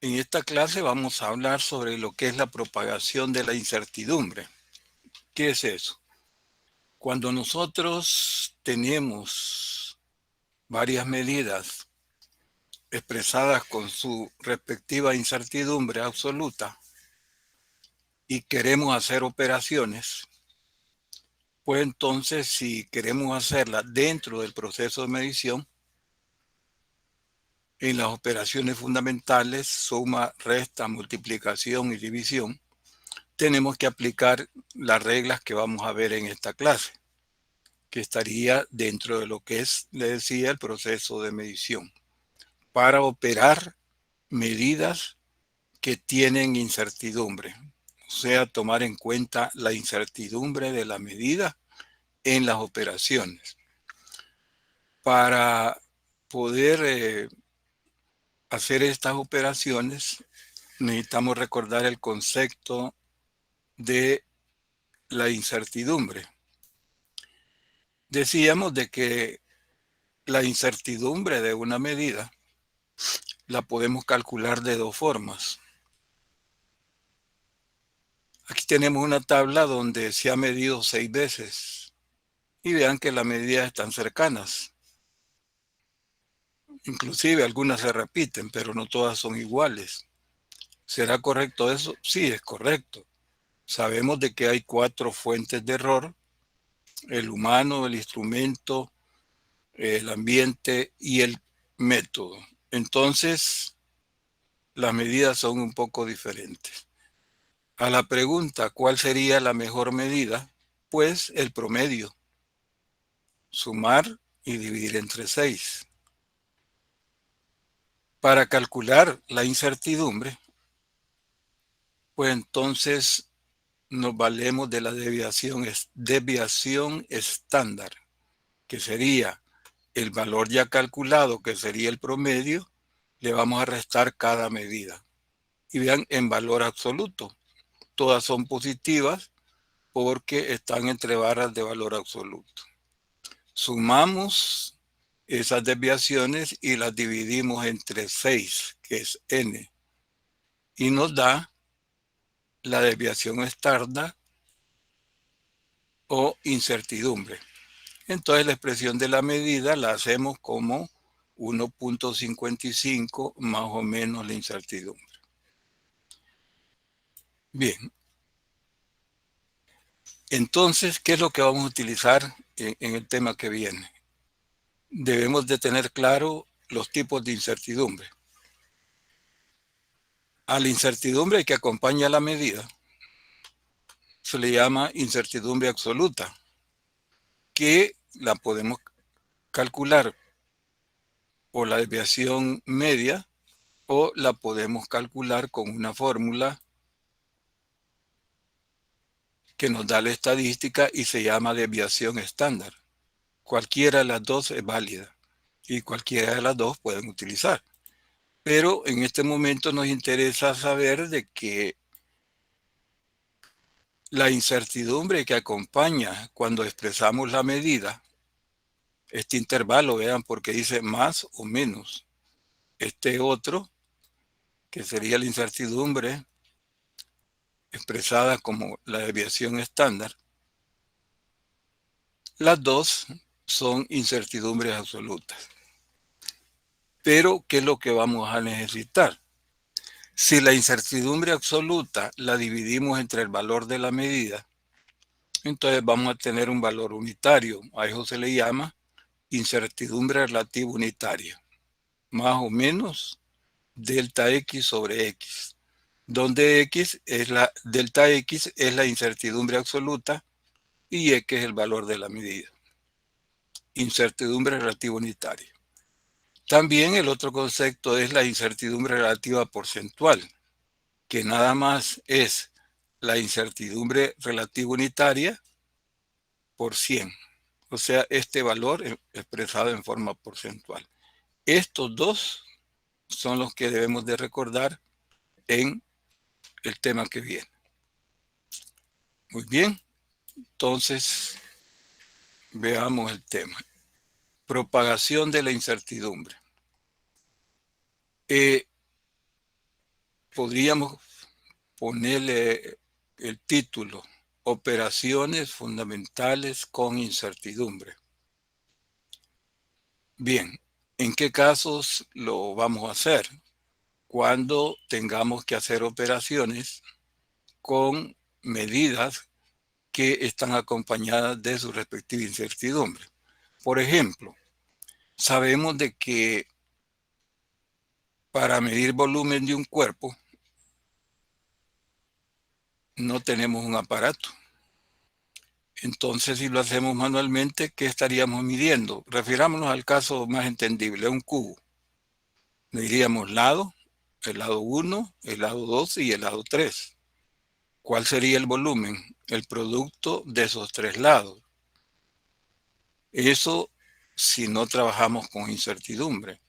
En esta clase vamos a hablar sobre lo que es la propagación de la incertidumbre. ¿Qué es eso? Cuando nosotros tenemos varias medidas expresadas con su respectiva incertidumbre absoluta y queremos hacer operaciones, pues entonces si queremos hacerla dentro del proceso de medición, en las operaciones fundamentales, suma, resta, multiplicación y división, tenemos que aplicar las reglas que vamos a ver en esta clase, que estaría dentro de lo que es, le decía, el proceso de medición, para operar medidas que tienen incertidumbre, o sea, tomar en cuenta la incertidumbre de la medida en las operaciones. Para poder hacer estas operaciones, necesitamos recordar el concepto de la incertidumbre. Decíamos de que la incertidumbre de una medida la podemos calcular de dos formas. Aquí tenemos una tabla donde se ha medido 6 veces y vean que las medidas están cercanas. Inclusive algunas se repiten, pero no todas son iguales. ¿Será correcto eso? Sí, es correcto. Sabemos de que hay 4 fuentes de error: el humano, el instrumento, el ambiente y el método. Entonces, las medidas son un poco diferentes. A la pregunta, ¿cuál sería la mejor medida? Pues el promedio, sumar y dividir entre 6. Para calcular la incertidumbre, pues entonces nos valemos de la desviación estándar, que sería el valor ya calculado, que sería el promedio, le vamos a restar cada medida. Y vean, en valor absoluto, todas son positivas porque están entre barras de valor absoluto. Sumamos esas desviaciones y las dividimos entre 6, que es n, y nos da la desviación estándar o incertidumbre. Entonces la expresión de la medida la hacemos como 1.55 más o menos la incertidumbre. Bien, entonces, ¿qué es lo que vamos a utilizar en el tema que viene? Debemos de tener claro los tipos de incertidumbre. A la incertidumbre que acompaña la medida se le llama incertidumbre absoluta, que la podemos calcular por la desviación media o la podemos calcular con una fórmula que nos da la estadística y se llama desviación estándar. Cualquiera de las dos es válida y cualquiera de las dos pueden utilizar. Pero en este momento nos interesa saber de que la incertidumbre que acompaña cuando expresamos la medida, este intervalo, vean, porque dice más o menos, este otro, que sería la incertidumbre expresada como la desviación estándar, las dos son incertidumbres absolutas. Pero, ¿qué es lo que vamos a necesitar? Si la incertidumbre absoluta la dividimos entre el valor de la medida, entonces vamos a tener un valor unitario. A eso se le llama incertidumbre relativa unitaria, más o menos delta X sobre X, donde delta X es la incertidumbre absoluta y X es el valor de la medida. Incertidumbre relativa unitaria. También el otro concepto es la incertidumbre relativa porcentual, que nada más es la incertidumbre relativa unitaria por 100. O sea, este valor expresado en forma porcentual. Estos dos son los que debemos de recordar en el tema que viene. Muy bien, entonces veamos el tema. Propagación de la incertidumbre. podríamos ponerle el título: Operaciones fundamentales con incertidumbre. Bien, ¿en qué casos lo vamos a hacer? Cuando tengamos que hacer operaciones con medidas que están acompañadas de su respectiva incertidumbre. Por ejemplo, sabemos de que para medir volumen de un cuerpo no tenemos un aparato. Entonces, si lo hacemos manualmente, ¿qué estaríamos midiendo? Refirámonos al caso más entendible, un cubo. Mediríamos el lado 1, el lado 2 y el lado 3. ¿Cuál sería el volumen? El producto de esos tres lados. Eso si no trabajamos con incertidumbre.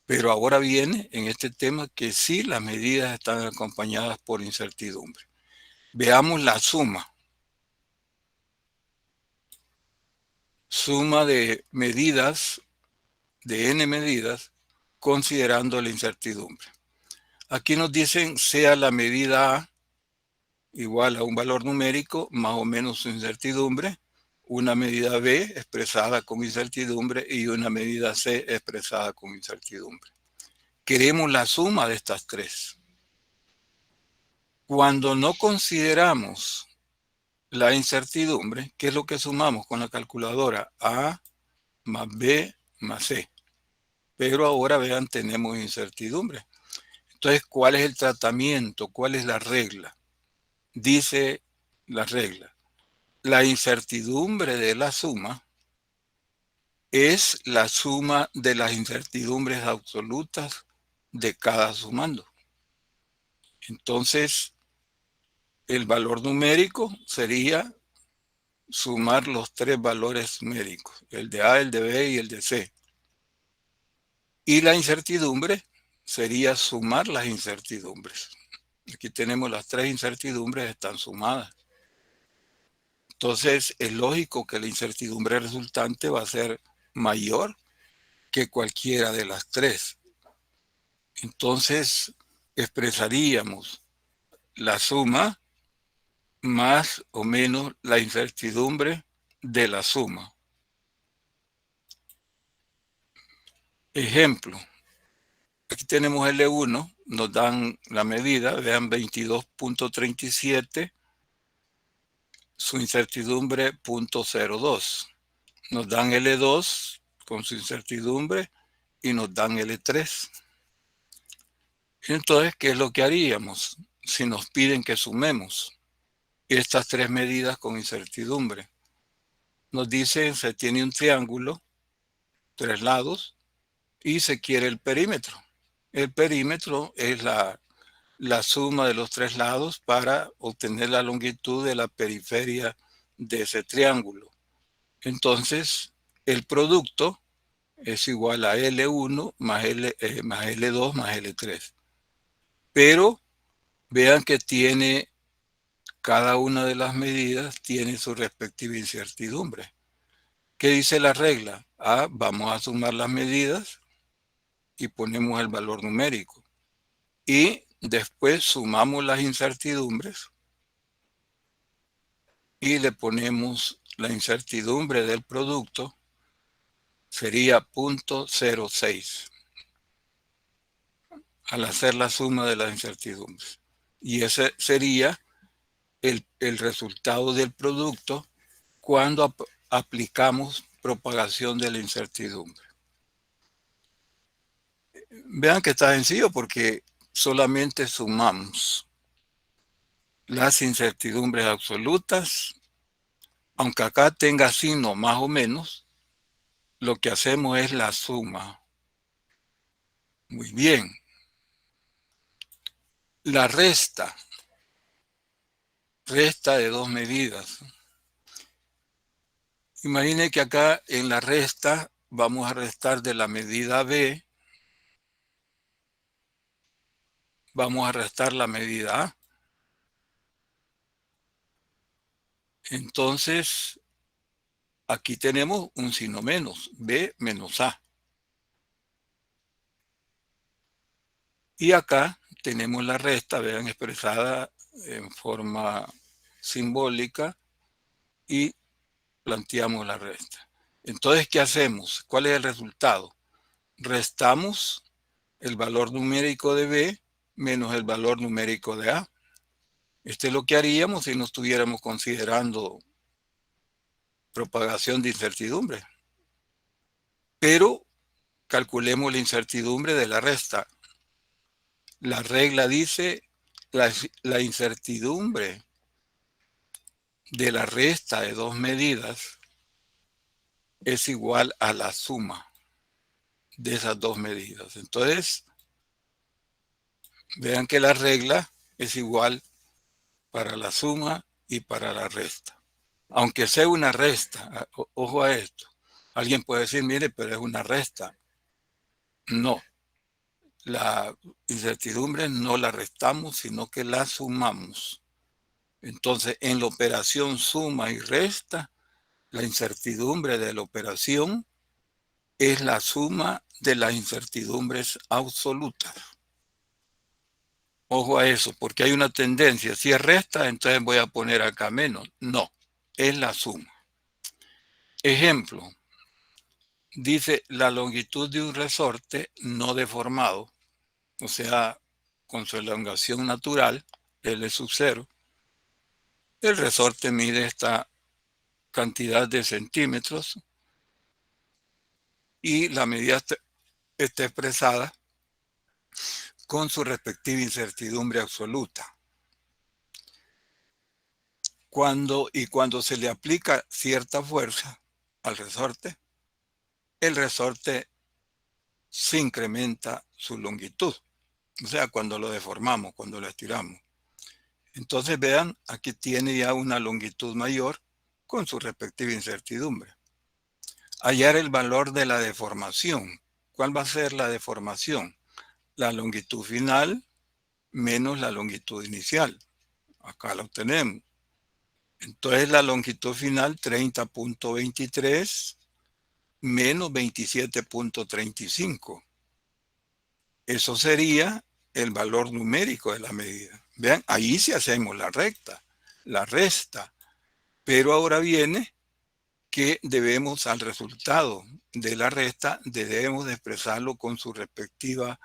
Pero ahora viene en este tema que sí las medidas están acompañadas por incertidumbre. Veamos la suma. Suma de medidas, de n medidas, considerando la incertidumbre. Aquí nos dicen sea la medida A igual a un valor numérico más o menos su incertidumbre, una medida B expresada con incertidumbre y una medida C expresada con incertidumbre. Queremos la suma de estas tres. Cuando no consideramos la incertidumbre, ¿qué es lo que sumamos con la calculadora? A más B más C. Pero ahora vean, tenemos incertidumbre. Entonces, ¿cuál es el tratamiento? ¿Cuál es la regla? Dice la regla: la incertidumbre de la suma es la suma de las incertidumbres absolutas de cada sumando. Entonces, el valor numérico sería sumar los tres valores numéricos, el de A, el de B y el de C. Y la incertidumbre sería sumar las incertidumbres. Aquí tenemos las tres incertidumbres, están sumadas. Entonces, es lógico que la incertidumbre resultante va a ser mayor que cualquiera de las tres. Entonces, expresaríamos la suma más o menos la incertidumbre de la suma. Ejemplo, aquí tenemos L1, nos dan la medida, vean 22.37, su incertidumbre 0.02. Nos dan L2 con su incertidumbre y nos dan L3. Entonces, ¿qué es lo que haríamos si nos piden que sumemos estas tres medidas con incertidumbre? Nos dicen, se tiene un triángulo, tres lados, y se quiere el perímetro. El perímetro es la suma de los tres lados para obtener la longitud de la periferia de ese triángulo. Entonces, el producto es igual a L1 más, más L2 más L3. Pero vean que tiene cada una de las medidas tiene su respectiva incertidumbre. ¿Qué dice la regla? Vamos a sumar las medidas y ponemos el valor numérico. Y después sumamos las incertidumbres y le ponemos la incertidumbre del producto, sería 0.06 al hacer la suma de las incertidumbres. Y ese sería el resultado del producto cuando aplicamos propagación de la incertidumbre. Vean que está sencillo porque solamente sumamos las incertidumbres absolutas, aunque acá tenga signo más o menos, lo que hacemos es la suma. Muy bien. La resta de dos medidas. Imagine que acá en la resta vamos a restar de la medida B, vamos a restar la medida A. Entonces, aquí tenemos un signo menos, B menos A. Y acá tenemos la resta, vean, expresada en forma simbólica y planteamos la resta. Entonces, ¿qué hacemos? ¿Cuál es el resultado? Restamos el valor numérico de B menos el valor numérico de A. Este es lo que haríamos si no estuviéramos considerando propagación de incertidumbre. Pero calculemos la incertidumbre de la resta. La regla dice la incertidumbre de la resta de dos medidas es igual a la suma de esas dos medidas. Entonces, vean que la regla es igual para la suma y para la resta. Aunque sea una resta, ojo a esto. Alguien puede decir, mire, pero es una resta. No, la incertidumbre no la restamos, sino que la sumamos. Entonces, en la operación suma y resta, la incertidumbre de la operación es la suma de las incertidumbres absolutas. Ojo a eso, porque hay una tendencia. Si es resta, entonces voy a poner acá menos. No, es la suma. Ejemplo, dice la longitud de un resorte no deformado, o sea, con su elongación natural, L sub 0. El resorte mide esta cantidad de centímetros y la medida está expresada con su respectiva incertidumbre absoluta. Cuando se le aplica cierta fuerza al resorte, el resorte se incrementa su longitud. O sea, cuando lo deformamos, cuando lo estiramos. Entonces vean, aquí tiene ya una longitud mayor con su respectiva incertidumbre. Hallar el valor de la deformación. ¿Cuál va a ser la deformación? La longitud final menos la longitud inicial. Acá lo tenemos. Entonces la longitud final 30.23 menos 27.35. Eso sería el valor numérico de la medida. Vean, ahí sí hacemos la recta, la resta. Pero ahora viene que debemos al resultado de la resta, debemos de expresarlo con su respectiva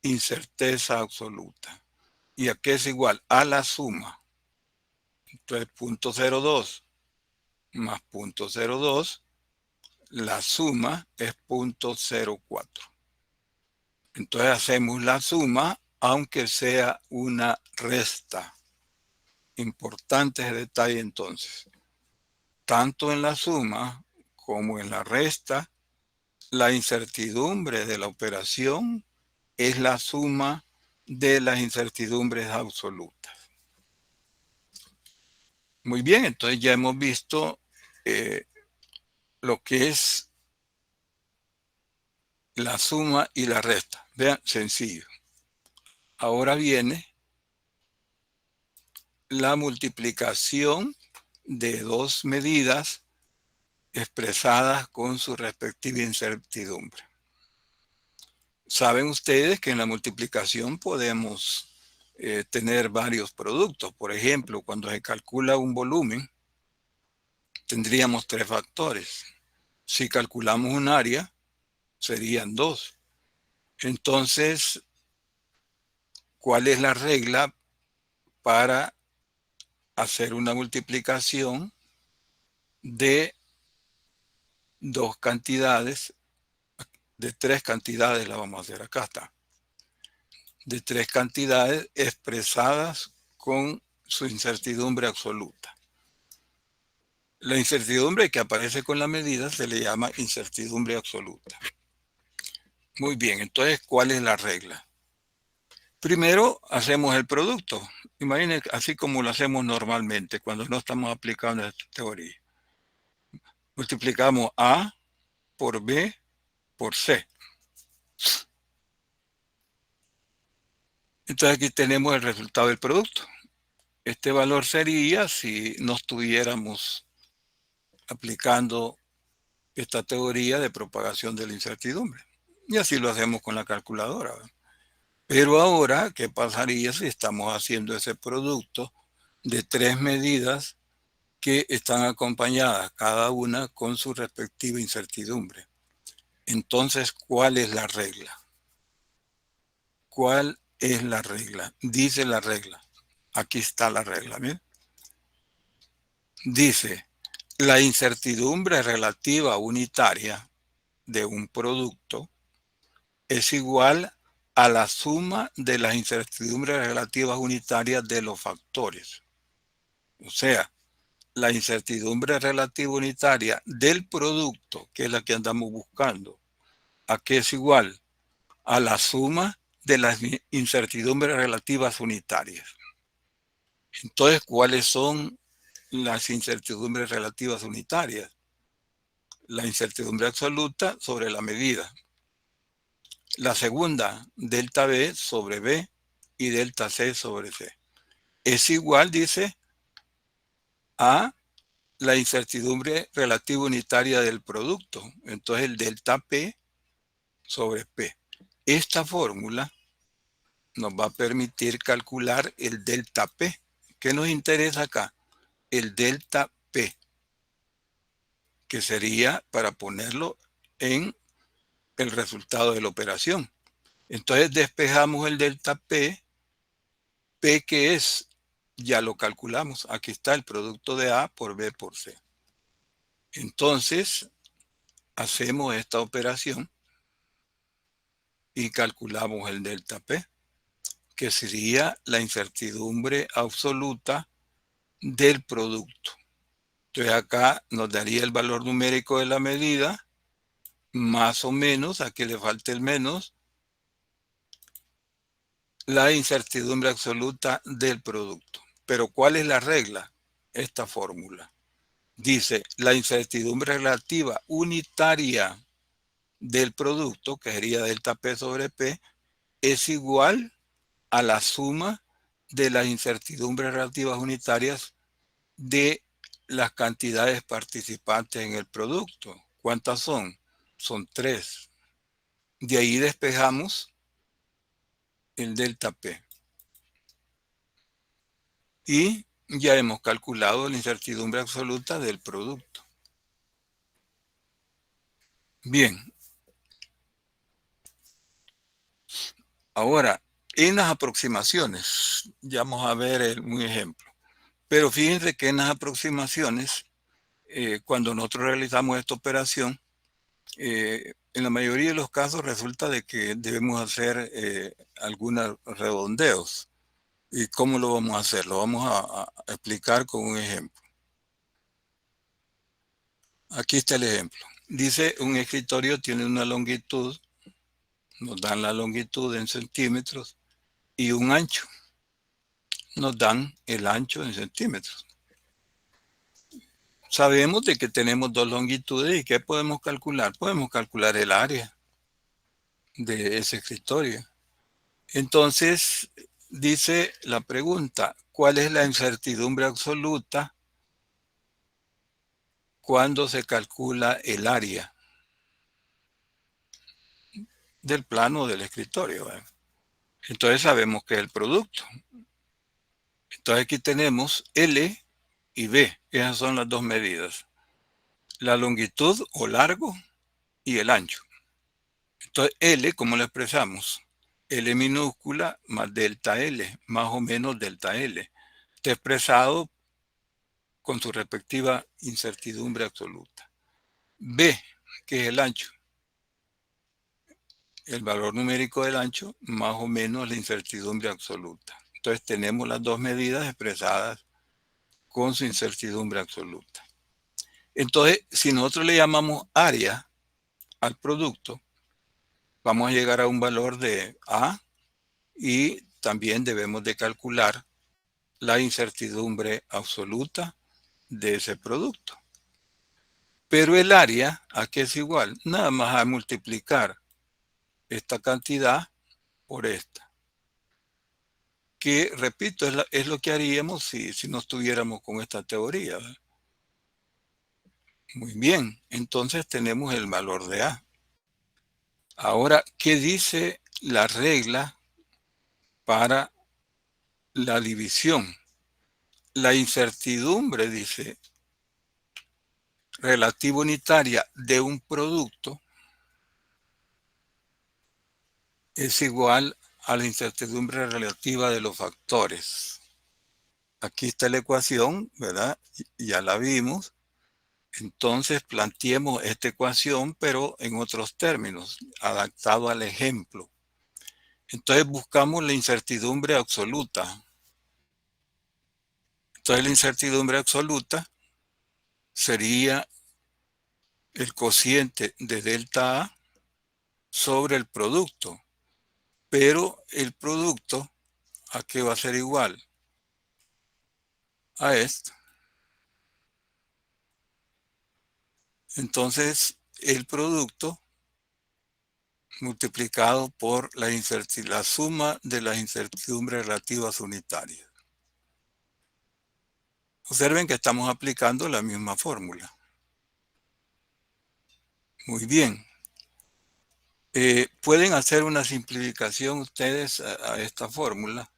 incerteza absoluta. ¿Y a qué es igual? A la suma. Entonces, 0.02 más 0.02, la suma es 0.04. Entonces hacemos la suma, aunque sea una resta. Importante detalle entonces. Tanto en la suma como en la resta, la incertidumbre de la operación es la suma de las incertidumbres absolutas. Muy bien, entonces ya hemos visto lo que es la suma y la resta. Vean, sencillo. Ahora viene la multiplicación de dos medidas expresadas con su respectiva incertidumbre. Saben ustedes que en la multiplicación podemos tener varios productos. Por ejemplo, cuando se calcula un volumen, tendríamos tres factores. Si calculamos un área, serían dos. Entonces, ¿cuál es la regla para hacer una multiplicación de dos cantidades, de tres cantidades? La vamos a hacer acá, está. De tres cantidades expresadas con su incertidumbre absoluta. La incertidumbre que aparece con la medida se le llama incertidumbre absoluta. Muy bien, entonces, ¿cuál es la regla? Primero, hacemos el producto. Imaginen así como lo hacemos normalmente cuando no estamos aplicando esta teoría. Multiplicamos A por B por C. Entonces aquí tenemos el resultado del producto. Este valor sería si no estuviéramos aplicando esta teoría de propagación de la incertidumbre. Y así lo hacemos con la calculadora, ¿verdad? Pero ahora, ¿qué pasaría si estamos haciendo ese producto de 3 medidas que están acompañadas cada una con su respectiva incertidumbre? Entonces, ¿cuál es la regla? ¿Cuál es la regla? Dice la regla. Aquí está la regla. ¿Bien? Dice, la incertidumbre relativa unitaria de un producto es igual a la suma de las incertidumbres relativas unitarias de los factores. O sea, la incertidumbre relativa unitaria del producto, que es la que andamos buscando, ¿a qué es igual? A la suma de las incertidumbres relativas unitarias. Entonces, ¿cuáles son las incertidumbres relativas unitarias? La incertidumbre absoluta sobre la medida. La segunda, delta B sobre B y delta C sobre C. Es igual, dice, a la incertidumbre relativa unitaria del producto. Entonces, el delta P sobre P. Esta fórmula nos va a permitir calcular el delta P. ¿Qué nos interesa acá? El delta P, que sería para ponerlo en el resultado de la operación. Entonces despejamos el delta P. P que es, ya lo calculamos. Aquí está el producto de A por B por C. Entonces hacemos esta operación y calculamos el delta P, que sería la incertidumbre absoluta del producto. Entonces acá nos daría el valor numérico de la medida, más o menos, aquí le falta el menos, la incertidumbre absoluta del producto. Pero ¿cuál es la regla? Esta fórmula. Dice, la incertidumbre relativa unitaria del producto, que sería delta P sobre P, es igual a la suma de las incertidumbres relativas unitarias de las cantidades participantes en el producto. ¿Cuántas son? Son 3. De ahí despejamos el delta P. Y ya hemos calculado la incertidumbre absoluta del producto. Bien. Ahora, en las aproximaciones, ya vamos a ver un ejemplo. Pero fíjense que en las aproximaciones, cuando nosotros realizamos esta operación, en la mayoría de los casos resulta de que debemos hacer algunos redondeos. ¿Y cómo lo vamos a hacer? Lo vamos a explicar con un ejemplo. Aquí está el ejemplo. Dice, un escritorio tiene una longitud, nos dan la longitud en centímetros, y un ancho, nos dan el ancho en centímetros. Sabemos de que tenemos dos longitudes y ¿qué podemos calcular? Podemos calcular el área de ese escritorio. Entonces, dice la pregunta, ¿cuál es la incertidumbre absoluta cuando se calcula el área del plano del escritorio? Entonces sabemos que es el producto. Entonces aquí tenemos L y B. Esas son las dos medidas. La longitud o largo y el ancho. Entonces L, ¿cómo lo expresamos? L minúscula más delta L, más o menos delta L. Está expresado con su respectiva incertidumbre absoluta. B, que es el ancho. El valor numérico del ancho, más o menos la incertidumbre absoluta. Entonces tenemos las dos medidas expresadas con su incertidumbre absoluta. Entonces, si nosotros le llamamos área al producto, vamos a llegar a un valor de A y también debemos de calcular la incertidumbre absoluta de ese producto. Pero el área, ¿a qué es igual? Nada más a multiplicar esta cantidad por esta. Que, repito, es lo que haríamos si no estuviéramos con esta teoría. Muy bien, entonces tenemos el valor de A. Ahora, ¿qué dice la regla para la división. La incertidumbre, dice, relativa unitaria de un producto es igual a la incertidumbre relativa de los factores. Aquí está la ecuación, ¿verdad? Ya la vimos. Entonces planteemos esta ecuación, pero en otros términos, adaptado al ejemplo. Entonces buscamos la incertidumbre absoluta. Entonces la incertidumbre absoluta sería el cociente de delta A sobre el producto. Pero el producto, ¿a qué va a ser igual? A esto. Entonces, el producto multiplicado por la suma de las incertidumbres relativas unitarias. Observen que estamos aplicando la misma fórmula. Muy bien. Pueden hacer una simplificación ustedes a esta fórmula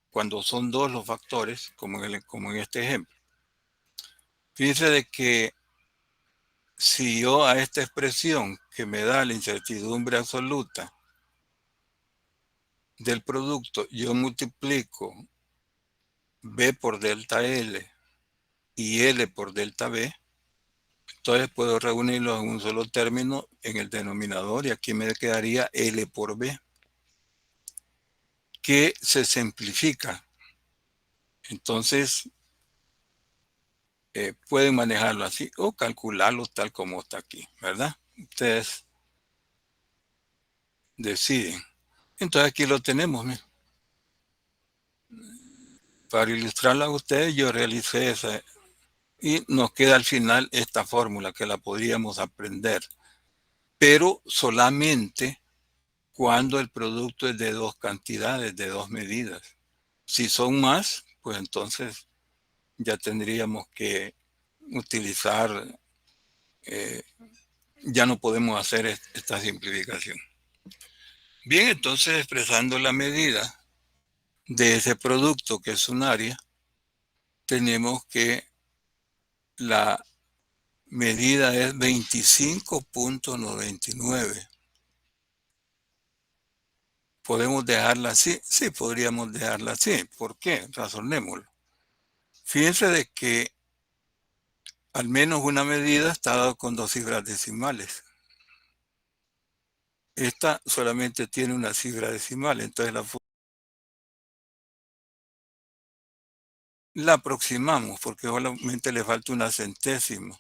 cuando son dos los factores, como en este ejemplo. Fíjense de que si yo a esta expresión que me da la incertidumbre absoluta del producto, yo multiplico B por delta L y L por delta B, entonces puedo reunirlos en un solo término en el denominador y aquí me quedaría L por B, que se simplifica. Entonces, pueden manejarlo así o calcularlo tal como está aquí, ¿verdad? Ustedes deciden. Entonces aquí lo tenemos. Mira. Para ilustrarlo a ustedes, yo realicé esa y nos queda al final esta fórmula que la podríamos aprender, pero solamente cuando el producto es de dos cantidades, de dos medidas. Si son más, pues entonces ya tendríamos que utilizar, ya no podemos hacer esta simplificación. Bien, entonces expresando la medida de ese producto que es un área, tenemos que la medida es 25.99. ¿Podemos dejarla así? Sí, podríamos dejarla así. ¿Por qué? Razonémoslo. Fíjense de que al menos una medida está dada con dos cifras decimales. Esta solamente tiene una cifra decimal, entonces la aproximamos porque solamente le falta una centésima.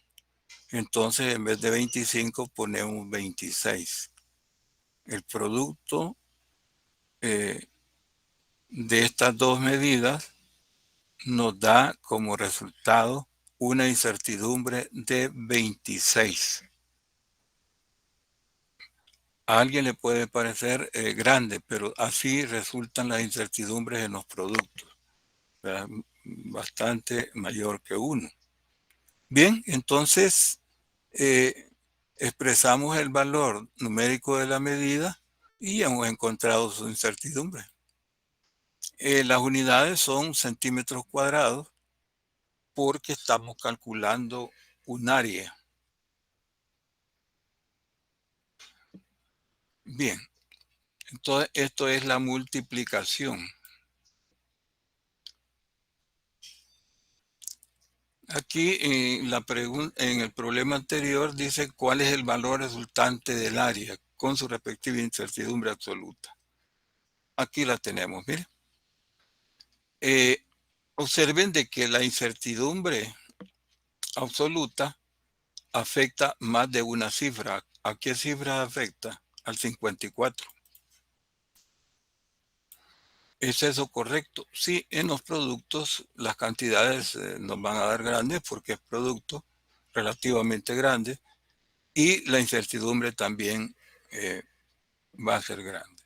Entonces, en vez de 25, ponemos 26. El producto de estas dos medidas nos da como resultado una incertidumbre de 26. A alguien le puede parecer grande, pero así resultan las incertidumbres en los productos, ¿verdad? Bastante mayor que uno. Bien, entonces expresamos el valor numérico de la medida y hemos encontrado su incertidumbre. Las unidades son centímetros cuadrados porque estamos calculando un área. Bien, entonces esto es la multiplicación. Aquí en el problema anterior dice cuál es el valor resultante del área con su respectiva incertidumbre absoluta. Aquí la tenemos, miren. Observen de que la incertidumbre absoluta afecta más de una cifra. ¿A qué cifra afecta? Al 54. ¿Es eso correcto? Sí, en los productos las cantidades nos van a dar grandes porque es producto relativamente grande y la incertidumbre también va a ser grande,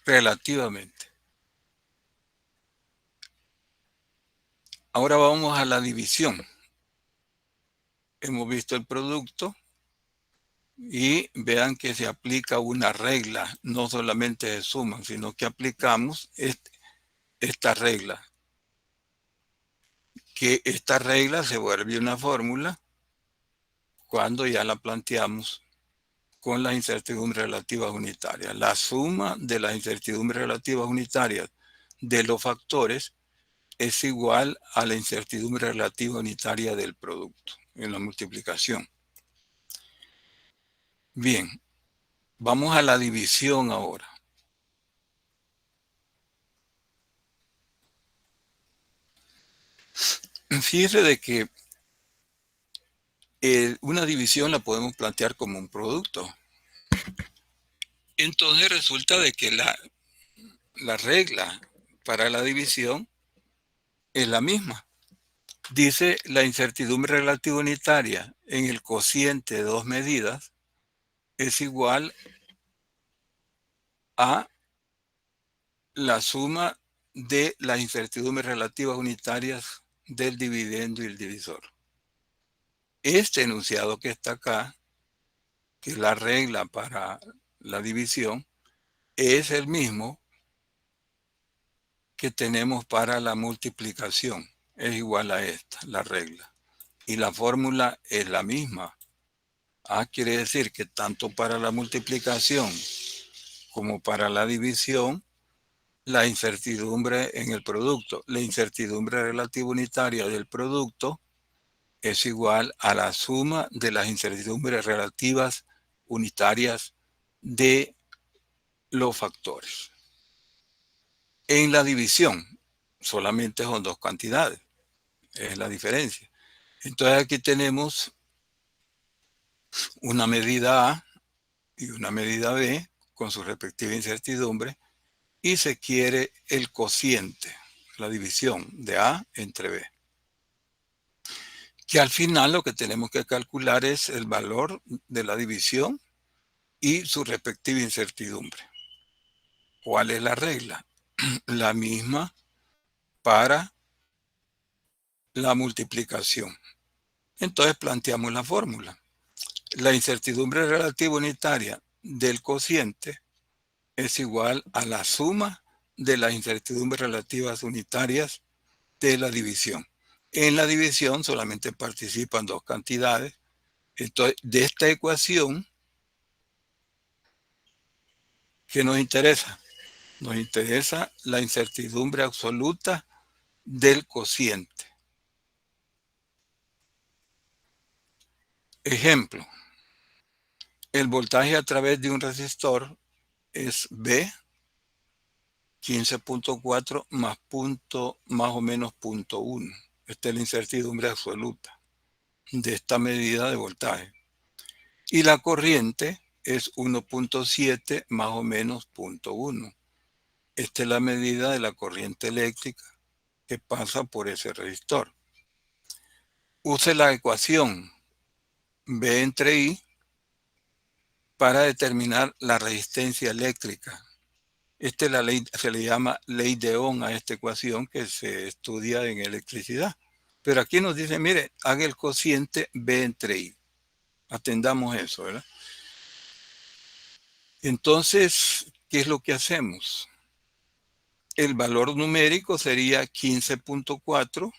relativamente. Ahora vamos a la división. Hemos visto el producto y vean que se aplica una regla, no solamente se suman, sino que aplicamos esta regla, que esta regla se vuelve una fórmula cuando ya la planteamos con las incertidumbres relativas unitarias. La suma de las incertidumbres relativas unitarias de los factores es igual a la incertidumbre relativa unitaria del producto en la multiplicación. Bien, vamos a la división ahora. Fíjese de que una división la podemos plantear como un producto. Entonces resulta de que la regla para la división es la misma. Dice la incertidumbre relativa unitaria en el cociente de dos medidas es igual a la suma de las incertidumbres relativas unitarias del dividendo y el divisor. Este enunciado que está acá, que es la regla para la división, es el mismo que tenemos para la multiplicación. Es igual a esta, la regla. Y la fórmula es la misma. Quiere decir que tanto para la multiplicación como para la división, la incertidumbre en el producto, la incertidumbre relativa unitaria del producto es igual a la suma de las incertidumbres relativas unitarias de los factores. En la división solamente son dos cantidades, es la diferencia. Entonces aquí tenemos una medida A y una medida B con su respectiva incertidumbre y se quiere el cociente, la división de A entre B. Que al final lo que tenemos que calcular es el valor de la división y su respectiva incertidumbre. ¿Cuál es la regla? La misma para la multiplicación. Entonces planteamos la fórmula. La incertidumbre relativa unitaria del cociente es igual a la suma de las incertidumbres relativas unitarias de la división. En la división solamente participan dos cantidades. Entonces, de esta ecuación, ¿qué nos interesa? Nos interesa la incertidumbre absoluta del cociente. Ejemplo, el voltaje a través de un resistor es B, 15.4 más o menos 0.1. Esta es la incertidumbre absoluta de esta medida de voltaje. Y la corriente es 1.7 más o menos 0.1. Esta es la medida de la corriente eléctrica que pasa por ese resistor. Use la ecuación B entre I para determinar la resistencia eléctrica. Esta es la ley, se le llama ley de Ohm a esta ecuación que se estudia en electricidad. Pero aquí nos dice, mire, haga el cociente B entre I. Atendamos eso, ¿verdad? Entonces, ¿qué es lo que hacemos? El valor numérico sería 15.4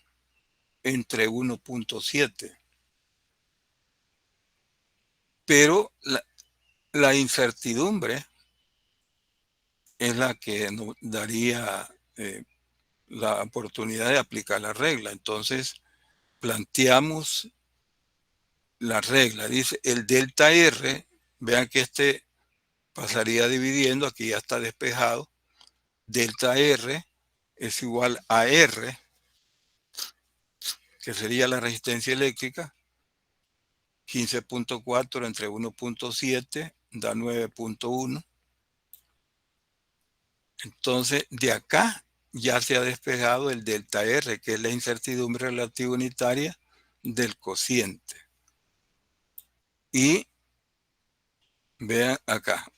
entre 1.7. Pero la incertidumbre es la que nos daría la oportunidad de aplicar la regla. Entonces, planteamos la regla. Dice, el delta R, vean que este pasaría dividiendo, aquí ya está despejado. Delta R es igual a R, que sería la resistencia eléctrica. 15.4 entre 1.7 da 9.1. Entonces, de acá ya se ha despejado el delta R, que es la incertidumbre relativa unitaria del cociente. Y vean acá,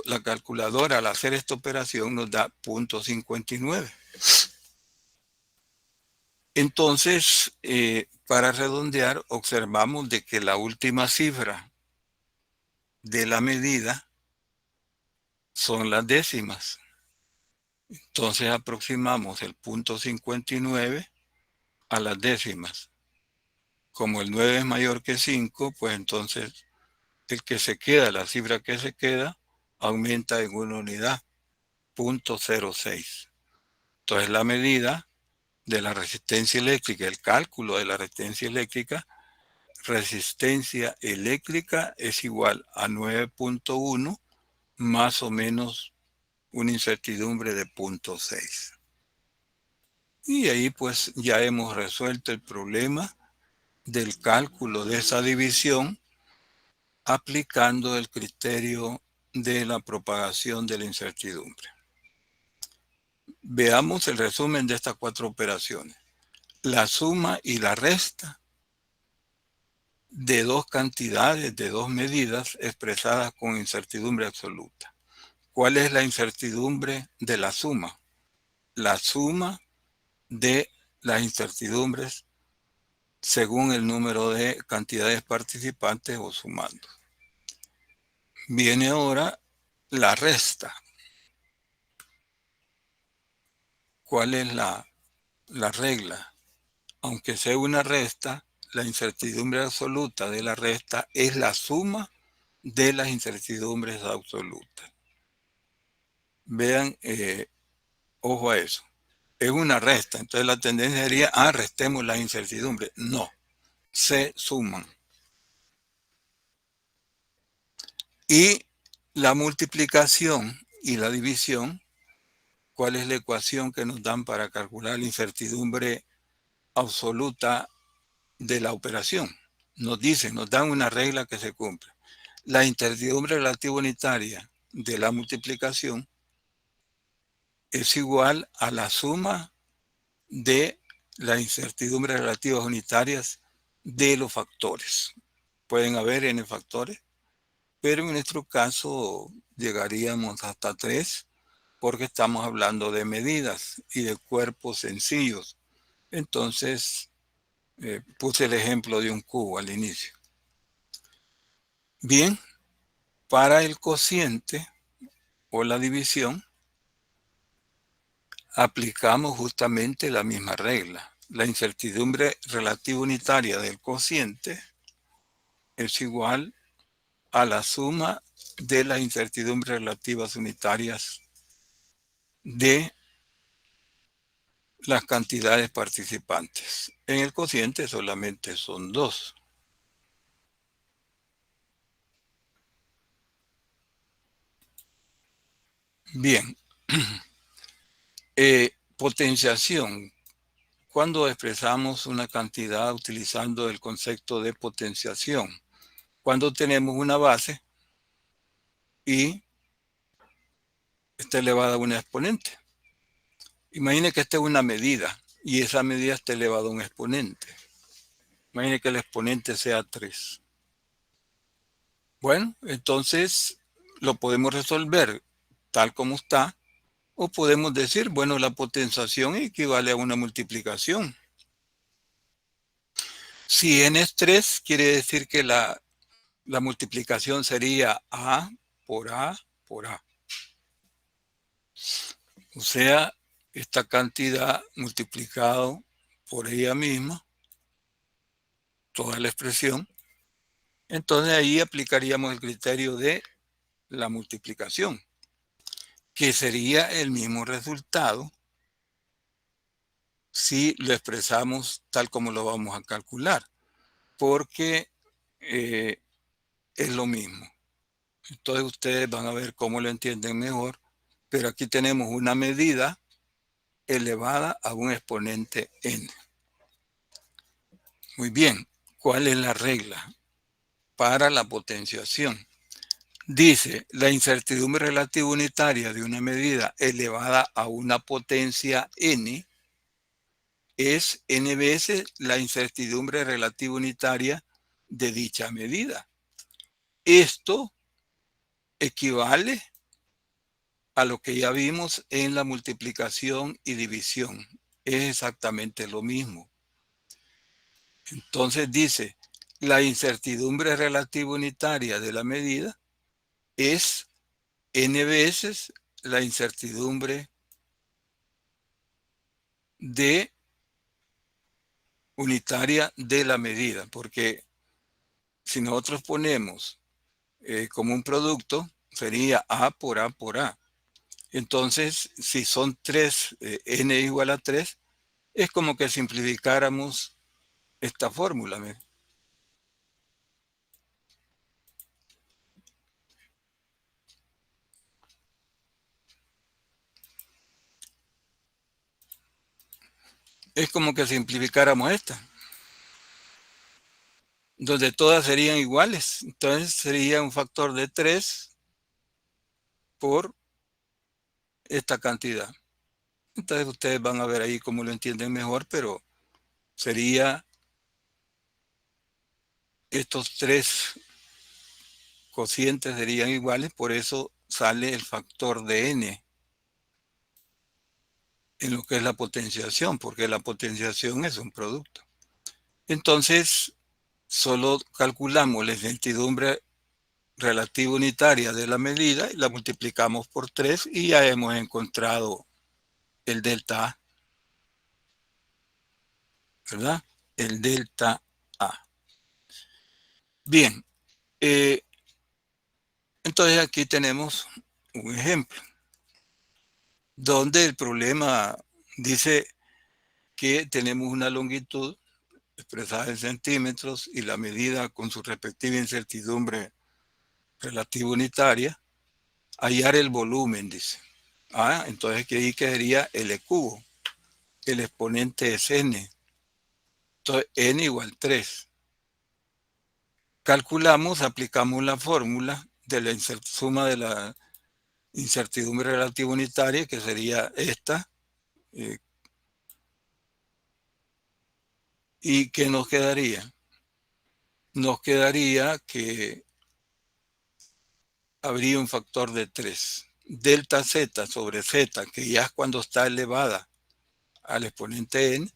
la calculadora al hacer esta operación nos da 0.59. Entonces, para redondear, observamos de que la última cifra de la medida son las décimas. Entonces aproximamos el punto 59 a las décimas. Como el 9 es mayor que 5, pues entonces el que se queda, la cifra que se queda, aumenta en una unidad, 0.06. Entonces la medida de la resistencia eléctrica, el cálculo de la resistencia eléctrica es igual a 9.1 más o menos una incertidumbre de 0.6. Y ahí pues ya hemos resuelto el problema del cálculo de esa división aplicando el criterio de la propagación de la incertidumbre. Veamos el resumen de estas 4 operaciones. La suma y la resta de 2 cantidades, de 2 medidas expresadas con incertidumbre absoluta. ¿Cuál es la incertidumbre de la suma? La suma de las incertidumbres según el número de cantidades participantes o sumando. Viene ahora la resta. ¿Cuál es la regla? Aunque sea una resta, la incertidumbre absoluta de la resta es la suma de las incertidumbres absolutas. Vean, ojo a eso. Es una resta, entonces la tendencia sería, restemos las incertidumbres. No, se suman. Y la multiplicación y la división, ¿cuál es la ecuación que nos dan para calcular la incertidumbre absoluta de la operación? Nos dicen, nos dan una regla que se cumple. La incertidumbre relativa unitaria de la multiplicación es igual a la suma de las incertidumbres relativas unitarias de los factores. Pueden haber n factores, pero en nuestro caso llegaríamos hasta 3 porque estamos hablando de medidas y de cuerpos sencillos. Entonces, puse el ejemplo de un cubo al inicio. Bien, para el cociente o la división, aplicamos justamente la misma regla. La incertidumbre relativa unitaria del cociente es igual a la suma de las incertidumbres relativas unitarias de las cantidades participantes. En el cociente solamente son 2. Bien. Potenciación. Cuando expresamos una cantidad utilizando el concepto de potenciación, cuando tenemos una base y está elevada a una exponente. Imagine que esta es una medida y esa medida está elevada a un exponente. Imagine que el exponente sea 3. Bueno, entonces lo podemos resolver tal como está, o podemos decir, bueno, la potenciación equivale a una multiplicación. Si n es 3, quiere decir que la multiplicación sería A por A por A. O sea, esta cantidad multiplicado por ella misma, toda la expresión, entonces ahí aplicaríamos el criterio de la multiplicación, que sería el mismo resultado si lo expresamos tal como lo vamos a calcular, porque es lo mismo. Entonces ustedes van a ver cómo lo entienden mejor, pero aquí tenemos una medida elevada a un exponente n. Muy bien, ¿cuál es la regla para la potenciación? Dice, la incertidumbre relativa unitaria de una medida elevada a una potencia n es n veces la incertidumbre relativa unitaria de dicha medida. Esto equivale a lo que ya vimos en la multiplicación y división. Es exactamente lo mismo. Entonces dice, la incertidumbre relativa unitaria de la medida es n veces la incertidumbre de unitaria de la medida, porque si nosotros ponemos como un producto, sería A por A por A. Entonces, si son 3, n igual a 3, es como que simplificáramos esta fórmula. Es como que simplificáramos esta, donde todas serían iguales. Entonces sería un factor de 3 por esta cantidad. Entonces ustedes van a ver ahí cómo lo entienden mejor, pero sería estos 3 cocientes serían iguales, por eso sale el factor de n en lo que es la potenciación, porque la potenciación es un producto. Entonces, solo calculamos la incertidumbre relativa unitaria de la medida y la multiplicamos por 3 y ya hemos encontrado el delta A, ¿verdad? El delta A. Bien, entonces aquí tenemos un ejemplo donde el problema dice que tenemos una longitud expresada en centímetros y la medida con su respectiva incertidumbre relativa unitaria, hallar el volumen, dice. Entonces que ahí quedaría L cubo. El exponente es n. Entonces n igual 3. Calculamos, aplicamos la fórmula de la suma de la incertidumbre relativa unitaria, que sería esta. ¿Y qué nos quedaría? Nos quedaría que habría un factor de 3. Delta z sobre z, que ya es cuando está elevada al exponente n,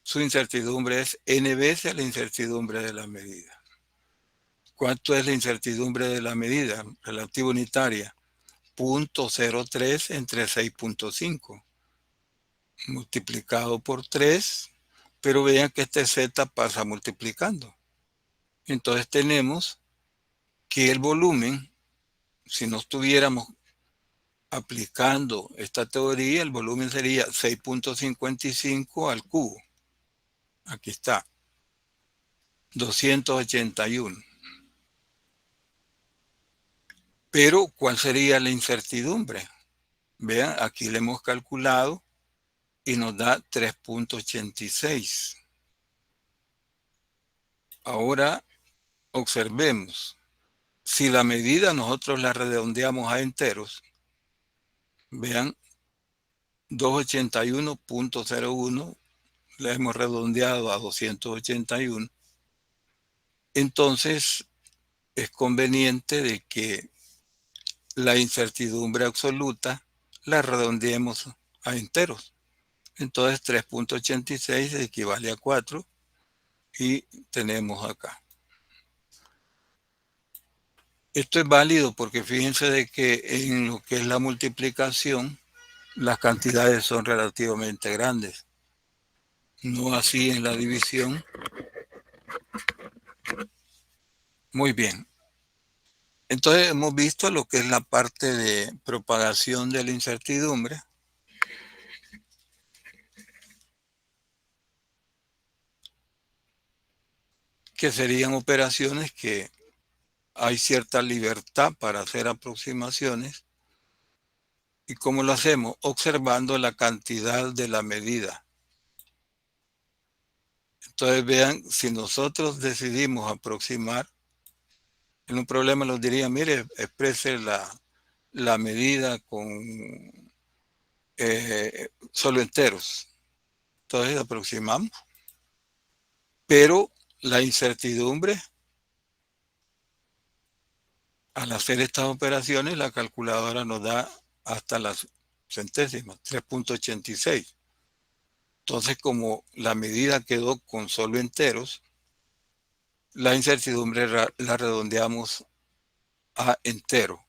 su incertidumbre es n veces la incertidumbre de la medida. ¿Cuánto es la incertidumbre de la medida relativa unitaria? 0.03 entre 6.5 multiplicado por 3, pero vean que este z pasa multiplicando. Entonces tenemos que el volumen, si no estuviéramos aplicando esta teoría, el volumen sería 6.55 al cubo. Aquí está, 281. Pero, ¿cuál sería la incertidumbre? Vean, aquí le hemos calculado y nos da 3.86. Ahora, observemos. Si la medida nosotros la redondeamos a enteros, vean, 281.01 la hemos redondeado a 281. Entonces, es conveniente de que la incertidumbre absoluta la redondeemos a enteros. Entonces 3.86 equivale a 4 y tenemos acá. Esto es válido porque fíjense de que en lo que es la multiplicación, las cantidades son relativamente grandes. No así en la división. Muy bien. Entonces hemos visto lo que es la parte de propagación de la incertidumbre. Que serían operaciones que hay cierta libertad para hacer aproximaciones. ¿Y cómo lo hacemos? Observando la cantidad de la medida. Entonces vean, si nosotros decidimos aproximar, en un problema nos diría, mire, exprese la medida con solo enteros. Entonces aproximamos. Pero la incertidumbre, al hacer estas operaciones, la calculadora nos da hasta las centésimas, 3.86. Entonces, como la medida quedó con solo enteros, la incertidumbre la redondeamos a entero.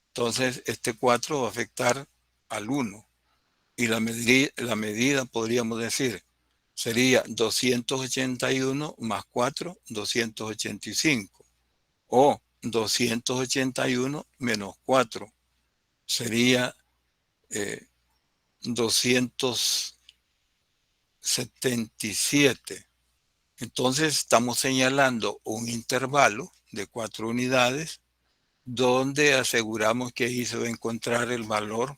Entonces, este 4 va a afectar al 1. Y la medida, podríamos decir, sería 281 más 4, 285. O 281 menos 4 sería 277. Entonces estamos señalando un intervalo de 4 unidades donde aseguramos que ahí se va a encontrar el valor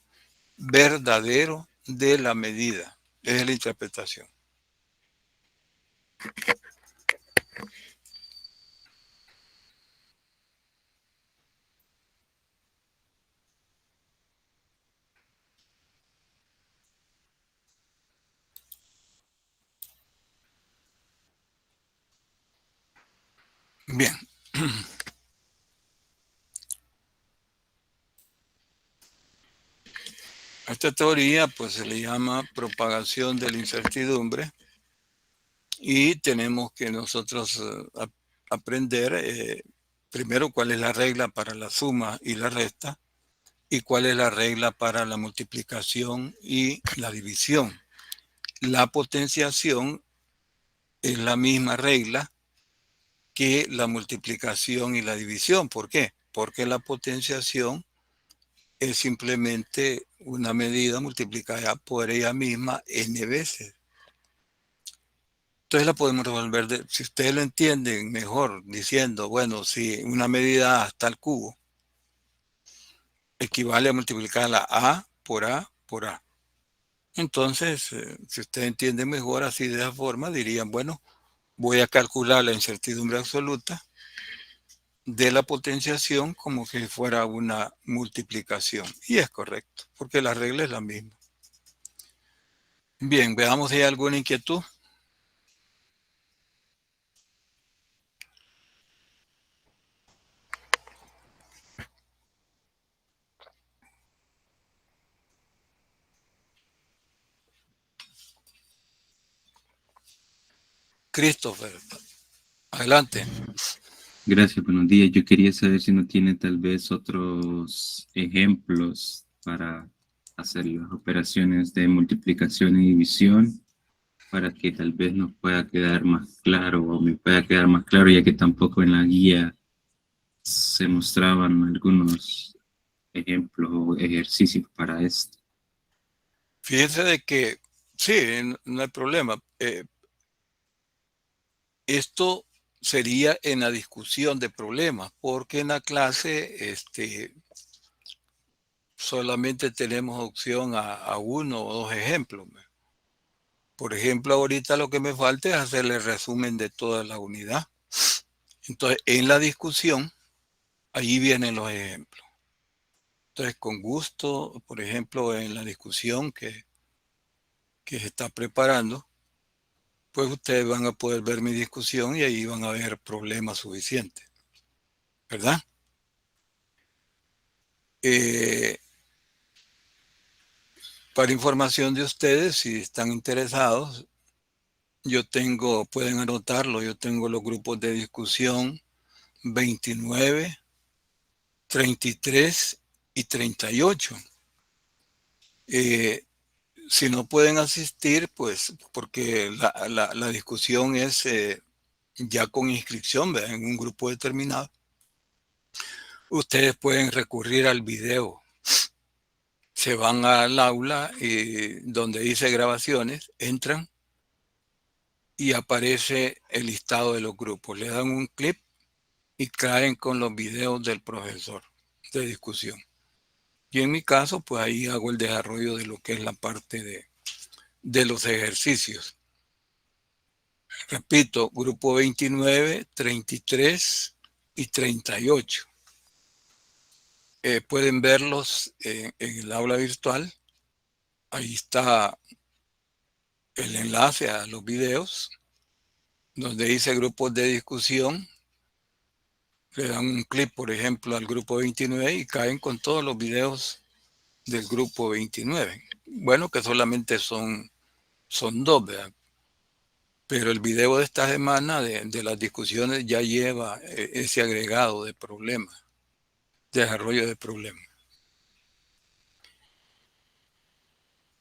verdadero de la medida. Esa es la interpretación. Bien. A esta teoría pues se le llama propagación de la incertidumbre y tenemos que nosotros aprender primero cuál es la regla para la suma y la resta y cuál es la regla para la multiplicación y la división. La potenciación es la misma regla que la multiplicación y la división. ¿Por qué? Porque la potenciación es simplemente una medida multiplicada por ella misma n veces. Entonces la podemos resolver, si ustedes lo entienden mejor, diciendo, bueno, si una medida hasta el cubo equivale a multiplicar la A por A por A. Entonces, si ustedes entienden mejor así de esa forma, dirían, bueno, voy a calcular la incertidumbre absoluta de la potenciación como que fuera una multiplicación. Y es correcto, porque la regla es la misma. Bien, veamos si hay alguna inquietud. Christopher, adelante. Gracias, buenos días. Yo quería saber si no tiene tal vez otros ejemplos para hacer las operaciones de multiplicación y división para que tal vez nos pueda quedar más claro o me pueda quedar más claro, ya que tampoco en la guía se mostraban algunos ejemplos o ejercicios para esto. Fíjense de que, sí, no hay problema. Esto sería en la discusión de problemas, porque en la clase solamente tenemos opción a uno o dos ejemplos. Por ejemplo, ahorita lo que me falta es hacerle el resumen de toda la unidad. Entonces, en la discusión, ahí vienen los ejemplos. Entonces, con gusto, por ejemplo, en la discusión que se está preparando, pues ustedes van a poder ver mi discusión y ahí van a ver problemas suficientes, ¿verdad? Para información de ustedes, si están interesados, pueden anotarlo, yo tengo los grupos de discusión 29, 33 y 38. Si no pueden asistir, pues porque la discusión es ya con inscripción, ¿verdad? En un grupo determinado, ustedes pueden recurrir al video. Se van al aula y donde dice grabaciones, entran y aparece el listado de los grupos. Le dan un clip y caen con los videos del profesor de discusión. Y en mi caso, pues ahí hago el desarrollo de lo que es la parte de los ejercicios. Repito, grupo 29, 33 y 38. Pueden verlos en el aula virtual. Ahí está el enlace a los videos, donde dice grupos de discusión. Le dan un clic, por ejemplo, al grupo 29 y caen con todos los videos del grupo 29. Bueno, que solamente son Son dos, ¿verdad? Pero el video de esta semana de las discusiones ya lleva ese agregado de problemas, desarrollo de problemas.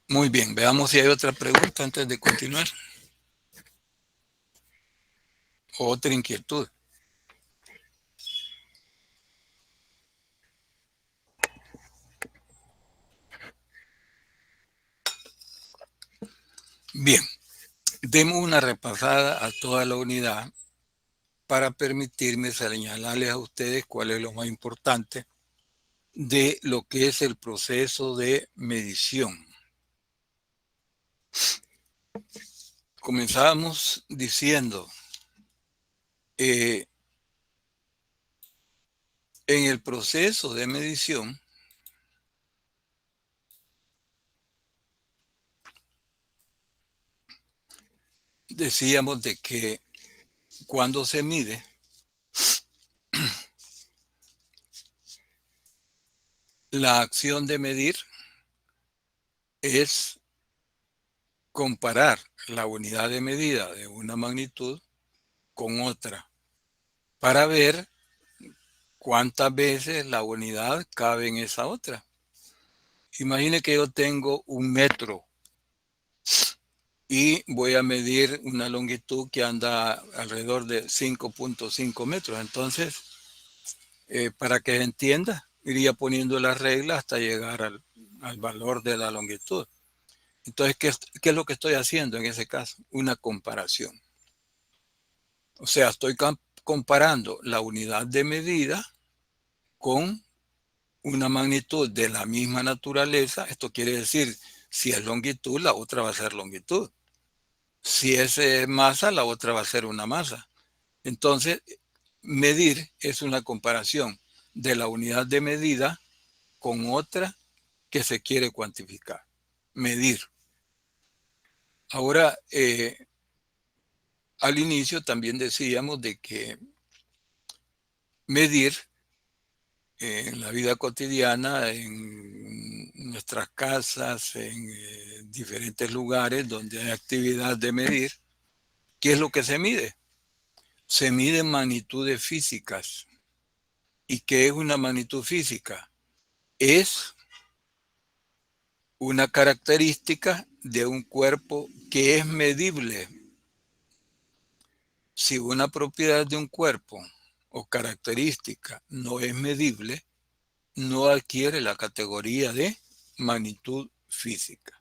Muy bien, veamos si hay otra pregunta antes de continuar. Otra inquietud. Bien, demos una repasada a toda la unidad para permitirme señalarles a ustedes cuál es lo más importante de lo que es el proceso de medición. Comenzábamos diciendo, en el proceso de medición, decíamos de que cuando se mide, la acción de medir es comparar la unidad de medida de una magnitud con otra para ver cuántas veces la unidad cabe en esa otra. Imagine que yo tengo 1 metro y voy a medir una longitud que anda alrededor de 5.5 metros. Entonces, para que se entienda, iría poniendo las reglas hasta llegar al valor de la longitud. Entonces, ¿qué es lo que estoy haciendo en ese caso? Una comparación. O sea, estoy comparando la unidad de medida con una magnitud de la misma naturaleza. Esto quiere decir, si es longitud, la otra va a ser longitud. Si es masa, la otra va a ser una masa. Entonces, medir es una comparación de la unidad de medida con otra que se quiere cuantificar. Medir. Ahora, al inicio también decíamos de que medir en la vida cotidiana, en nuestras casas, en diferentes lugares donde hay actividad de medir, ¿qué es lo que se mide? Se miden magnitudes físicas. ¿Y qué es una magnitud física? Es una característica de un cuerpo que es medible. Si una propiedad de un cuerpo o característica no es medible, no adquiere la categoría de magnitud física.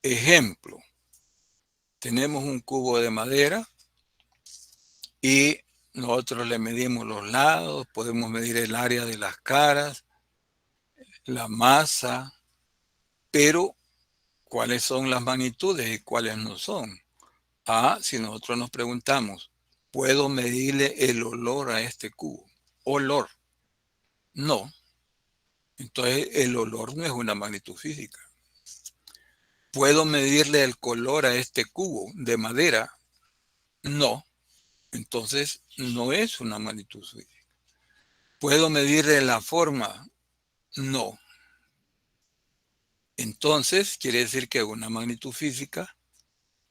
Ejemplo, tenemos un cubo de madera y nosotros le medimos los lados, podemos medir el área de las caras, la masa, pero ¿cuáles son las magnitudes y cuáles no son? Si nosotros nos preguntamos, ¿puedo medirle el olor a este cubo? Olor. No. Entonces el olor no es una magnitud física. ¿Puedo medirle el color a este cubo de madera? No. Entonces no es una magnitud física. ¿Puedo medirle la forma? No. Entonces quiere decir que una magnitud física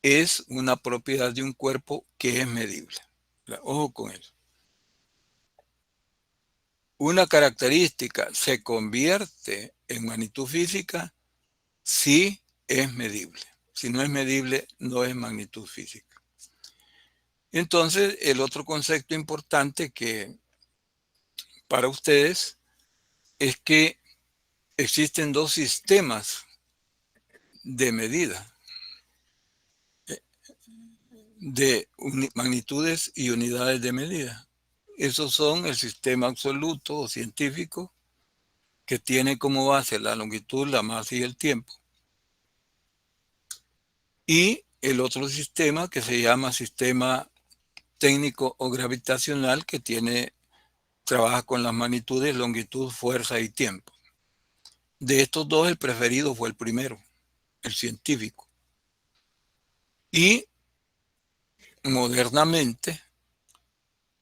es una propiedad de un cuerpo que es medible. Ojo con eso. Una característica se convierte en magnitud física si es medible. Si no es medible, no es magnitud física. Entonces, el otro concepto importante que para ustedes es que existen dos sistemas de medida de magnitudes y unidades de medida. Esos son el sistema absoluto o científico, que tiene como base la longitud, la masa y el tiempo. Y el otro sistema que se llama sistema técnico o gravitacional, que trabaja con las magnitudes, longitud, fuerza y tiempo. De estos dos, el preferido fue el primero, el científico. Y modernamente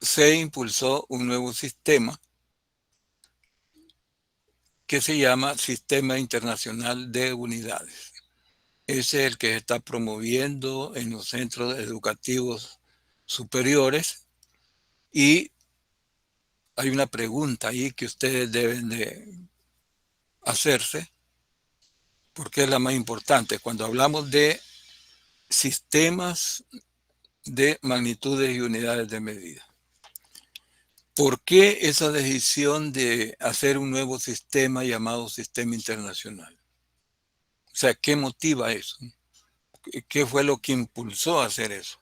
se impulsó un nuevo sistema que se llama Sistema Internacional de Unidades. Ese es el que se está promoviendo en los centros educativos superiores, y hay una pregunta ahí que ustedes deben de hacerse, porque es la más importante. Cuando hablamos de sistemas de magnitudes y unidades de medida, ¿por qué esa decisión de hacer un nuevo sistema llamado sistema internacional? O sea, ¿qué motiva eso? ¿Qué fue lo que impulsó a hacer eso?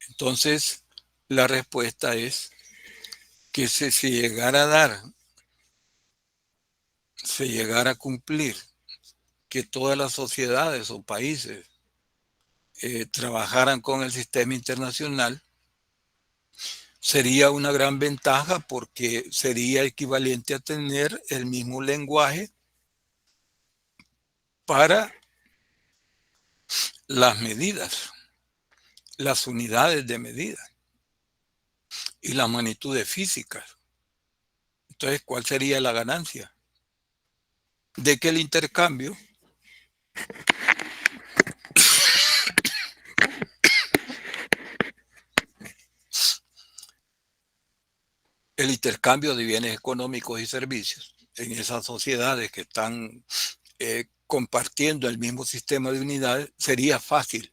Entonces, la respuesta es que si se llegara a dar, se llegara a cumplir, que todas las sociedades o países trabajaran con el sistema internacional, sería una gran ventaja porque sería equivalente a tener el mismo lenguaje para las medidas, las unidades de medida y las magnitudes físicas. Entonces, ¿cuál sería la ganancia? De que el intercambio de bienes económicos y servicios en esas sociedades que están compartiendo el mismo sistema de unidades sería fácil.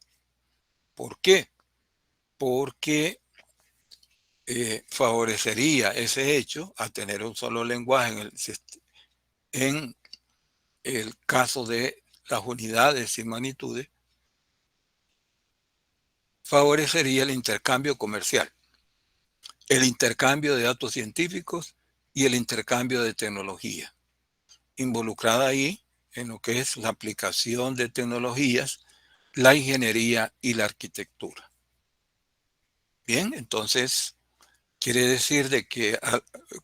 ¿Por qué? Porque favorecería ese hecho a tener un solo lenguaje en el caso de las unidades y magnitudes, favorecería el intercambio comercial, el intercambio de datos científicos y el intercambio de tecnología, involucrada ahí en lo que es la aplicación de tecnologías, la ingeniería y la arquitectura. Bien, entonces quiere decir de que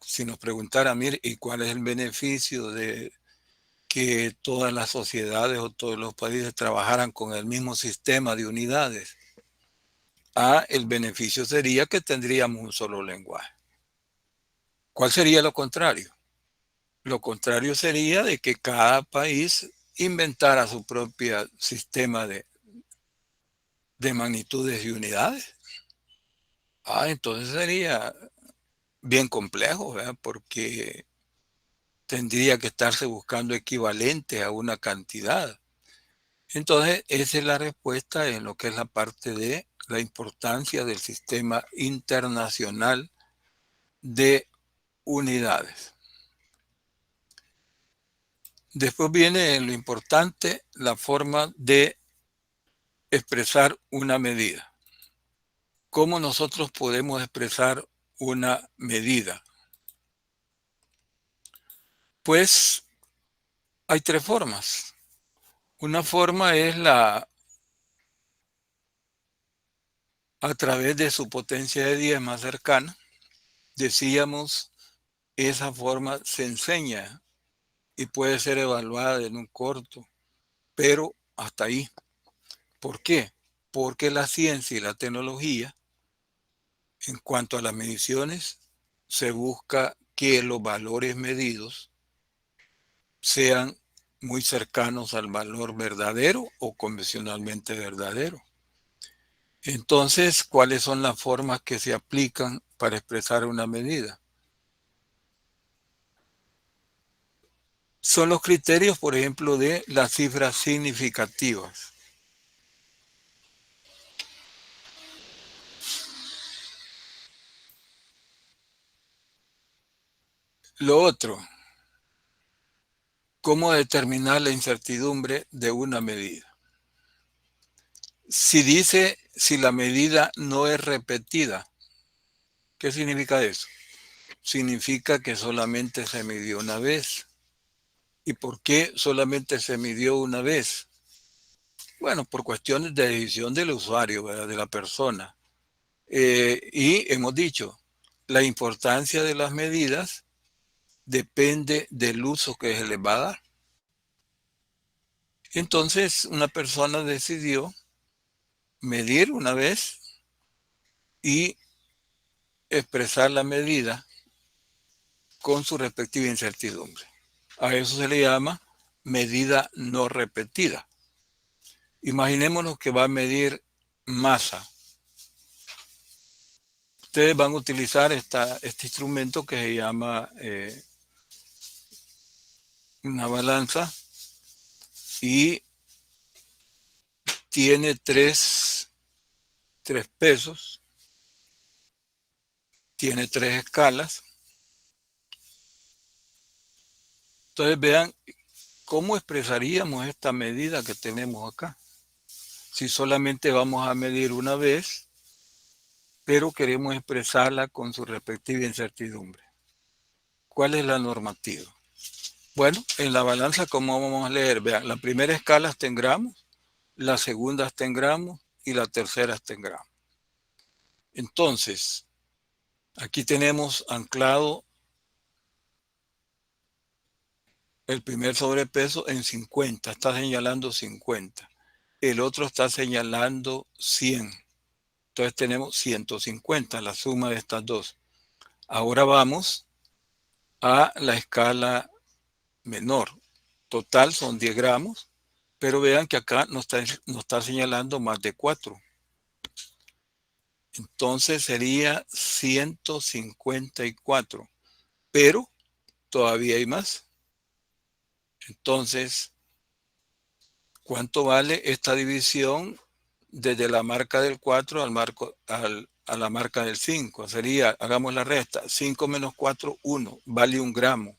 si nos preguntara, mire, ¿y cuál es el beneficio de que todas las sociedades o todos los países trabajaran con el mismo sistema de unidades? El beneficio sería que tendríamos un solo lenguaje. ¿Cuál sería lo contrario? Lo contrario sería de que cada país inventara su propio sistema de magnitudes y unidades. Entonces sería bien complejo, ¿verdad? Porque tendría que estarse buscando equivalentes a una cantidad. Entonces, esa es la respuesta en lo que es la parte de la importancia del sistema internacional de unidades. Después viene en lo importante la forma de expresar una medida. ¿Cómo nosotros podemos expresar una medida? Pues hay tres formas. Una forma es a través de su potencia de 10 más cercana. Decíamos, esa forma se enseña y puede ser evaluada en un corto, pero hasta ahí. ¿Por qué? Porque la ciencia y la tecnología, en cuanto a las mediciones, se busca que los valores medidos sean muy cercanos al valor verdadero o convencionalmente verdadero. Entonces, ¿cuáles son las formas que se aplican para expresar una medida? Son los criterios, por ejemplo, de las cifras significativas. Lo otro, ¿cómo determinar la incertidumbre de una medida? Si la medida no es repetida, ¿qué significa eso? Significa que solamente se midió una vez. ¿Y por qué solamente se midió una vez? Bueno, por cuestiones de decisión del usuario, ¿verdad? De la persona. Y hemos dicho, la importancia de las medidas depende del uso que se les va a dar. Entonces, una persona decidió medir una vez y expresar la medida con su respectiva incertidumbre. A eso se le llama medida no repetida. Imaginémonos que va a medir masa. Ustedes van a utilizar este instrumento que se llama una balanza y tiene tres pesos, tiene 3 escalas. Entonces vean cómo expresaríamos esta medida que tenemos acá. Si solamente vamos a medir una vez, pero queremos expresarla con su respectiva incertidumbre. ¿Cuál es la normativa? Bueno, en la balanza, como vamos a leer, vean, la primera escala está en gramos, la segunda está en gramos y la tercera está en gramos. Entonces, aquí tenemos anclado el primer sobrepeso en 50, está señalando 50. El otro está señalando 100. Entonces tenemos 150, la suma de estas dos. Ahora vamos a la escala menor. Total son 10 gramos, pero vean que acá nos está señalando más de 4. Entonces sería 154, pero todavía hay más. Entonces, ¿cuánto vale esta división desde la marca del 4 a la marca del 5? Sería, hagamos la resta, 5 menos 4, 1, vale 1 gramo.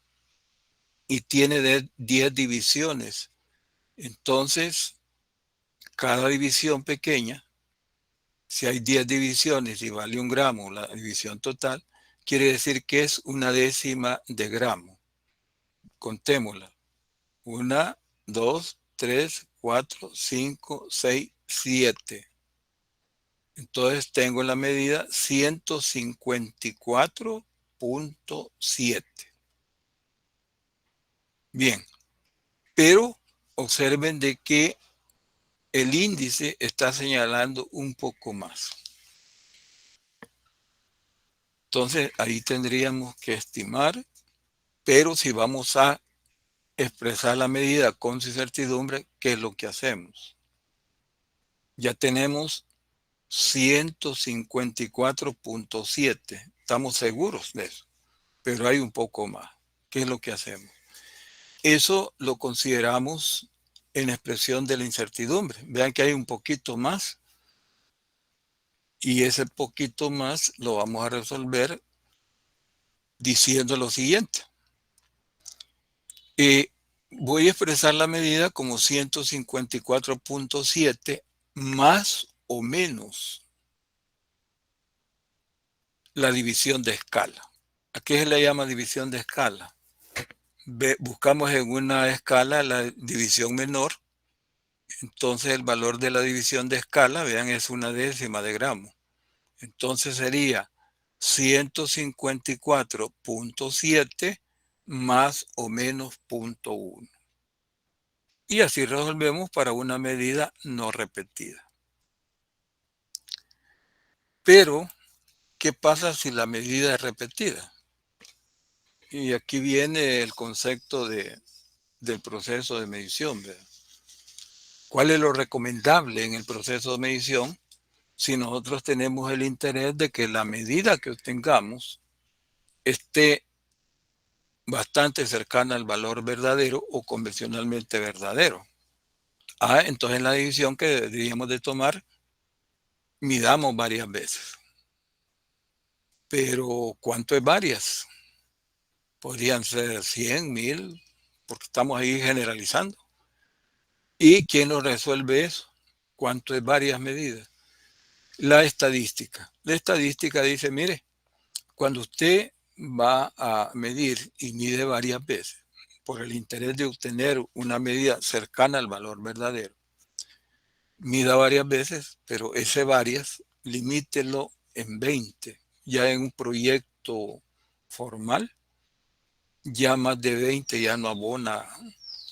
Y tiene 10 divisiones. Entonces, cada división pequeña, si hay 10 divisiones y vale 1 gramo la división total, quiere decir que es una décima de gramo. Contémosla. 1, 2, 3, 4, 5, 6, 7. Entonces tengo la medida 154.7. Bien, pero observen de que el índice está señalando un poco más. Entonces ahí tendríamos que estimar, pero si vamos a expresar la medida con incertidumbre, ¿qué es lo que hacemos? Ya tenemos 154.7. Estamos seguros de eso, pero hay un poco más. ¿Qué es lo que hacemos? Eso lo consideramos en expresión de la incertidumbre. Vean que hay un poquito más y ese poquito más lo vamos a resolver diciendo lo siguiente. Voy a expresar la medida como 154.7 más o menos la división de escala. ¿A qué se le llama división de escala? Buscamos en una escala la división menor. Entonces el valor de la división de escala, vean, es una décima de gramo. Entonces sería 154.7 más o menos 0.1. Y así resolvemos para una medida no repetida. Pero, ¿qué pasa si la medida es repetida? Y aquí viene el concepto del proceso de medición, ¿verdad? ¿Cuál es lo recomendable en el proceso de medición? Si nosotros tenemos el interés de que la medida que obtengamos esté bastante cercana al valor verdadero o convencionalmente verdadero. Entonces la división que deberíamos de tomar, midamos varias veces. Pero ¿cuánto es varias? Podrían ser 100, 1000, porque estamos ahí generalizando. ¿Y quién nos resuelve eso? ¿Cuánto es varias medidas? La estadística. La estadística dice, mire, cuando usted va a medir y mide varias veces, por el interés de obtener una medida cercana al valor verdadero, mida varias veces, pero ese varias, limítelo en 20. Ya en un proyecto formal, ya más de 20 ya no abona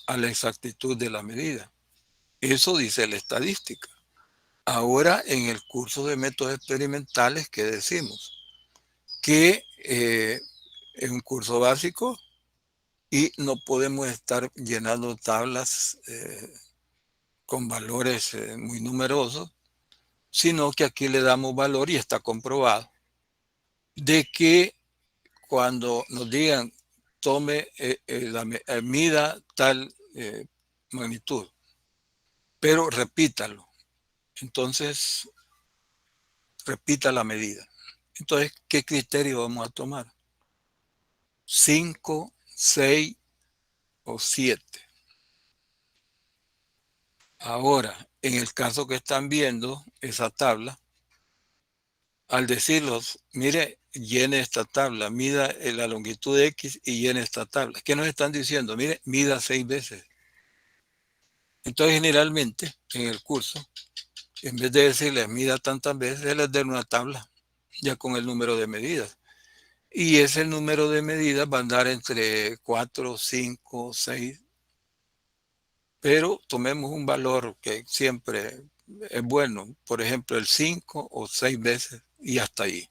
a la exactitud de la medida. Eso dice la estadística. Ahora, en el curso de métodos experimentales, ¿qué decimos? Que es un curso básico y no podemos estar llenando tablas con valores muy numerosos, sino que aquí le damos valor y está comprobado de que cuando nos digan tome mida tal magnitud, pero repítalo. Entonces, repita la medida. Entonces, ¿qué criterio vamos a tomar? 5, 6 o 7. Ahora, en el caso que están viendo, esa tabla, al decirlos, mire, llene esta tabla, mida la longitud X y llene esta tabla. ¿Qué nos están diciendo? Mire, mida 6 veces. Entonces, generalmente, en el curso, en vez de decirles mida tantas veces, les den una tabla, ya con el número de medidas. Y ese número de medidas va a andar entre 4, 5, 6. Pero tomemos un valor que siempre es bueno, por ejemplo, el 5 o 6 veces y hasta ahí.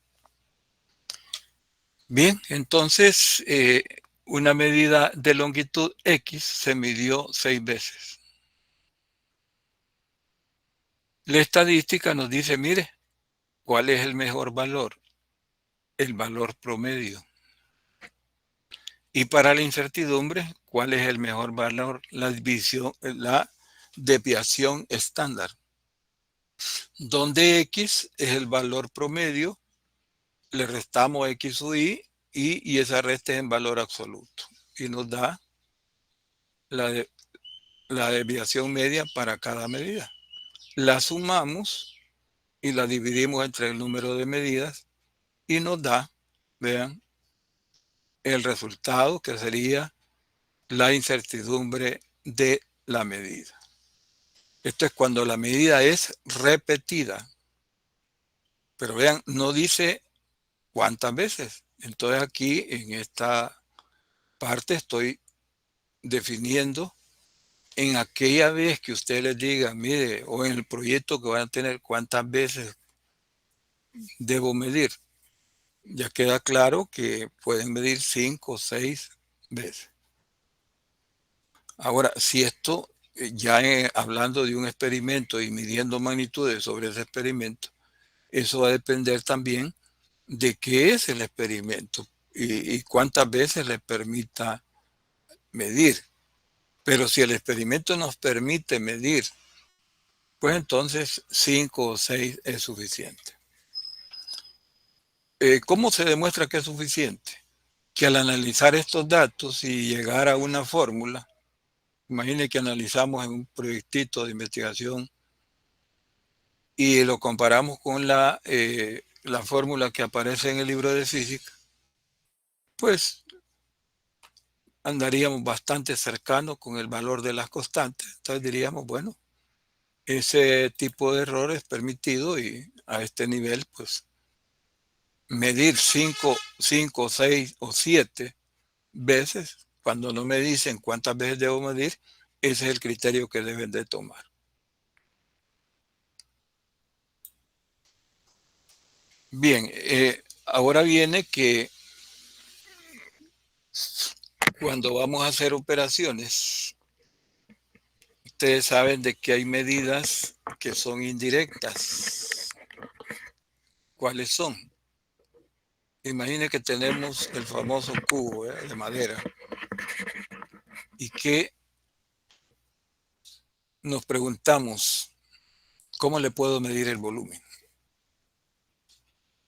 Bien, entonces una medida de longitud X se midió 6 veces. La estadística nos dice, mire, ¿cuál es el mejor valor? El valor promedio. Y para la incertidumbre, ¿cuál es el mejor valor? La desviación estándar, donde X es el valor promedio, le restamos X o y esa resta es en valor absoluto. Y nos da la desviación media para cada medida. La sumamos y la dividimos entre el número de medidas y nos da, vean, el resultado que sería la incertidumbre de la medida. Esto es cuando la medida es repetida. Pero vean, no dice cuántas veces. Entonces aquí en esta parte estoy definiendo en aquella vez que usted les diga, mire, o en el proyecto que van a tener, cuántas veces debo medir. Ya queda claro que pueden medir 5 o 6 veces. Ahora, si esto, ya hablando de un experimento y midiendo magnitudes sobre ese experimento, eso va a depender también de qué es el experimento y cuántas veces le permita medir. Pero si el experimento nos permite medir, pues entonces 5 o 6 es suficiente. ¿Cómo se demuestra que es suficiente? Que al analizar estos datos y llegar a una fórmula, imagine que analizamos en un proyectito de investigación y lo comparamos con la fórmula que aparece en el libro de física, pues andaríamos bastante cercanos con el valor de las constantes. Entonces diríamos, bueno, ese tipo de error es permitido y a este nivel, pues medir 5, 6 o 7 veces, cuando no me dicen cuántas veces debo medir, ese es el criterio que deben de tomar. Bien, ahora viene que cuando vamos a hacer operaciones, ustedes saben de que hay medidas que son indirectas. ¿Cuáles son? Imagine que tenemos el famoso cubo de madera y que nos preguntamos, ¿cómo le puedo medir el volumen?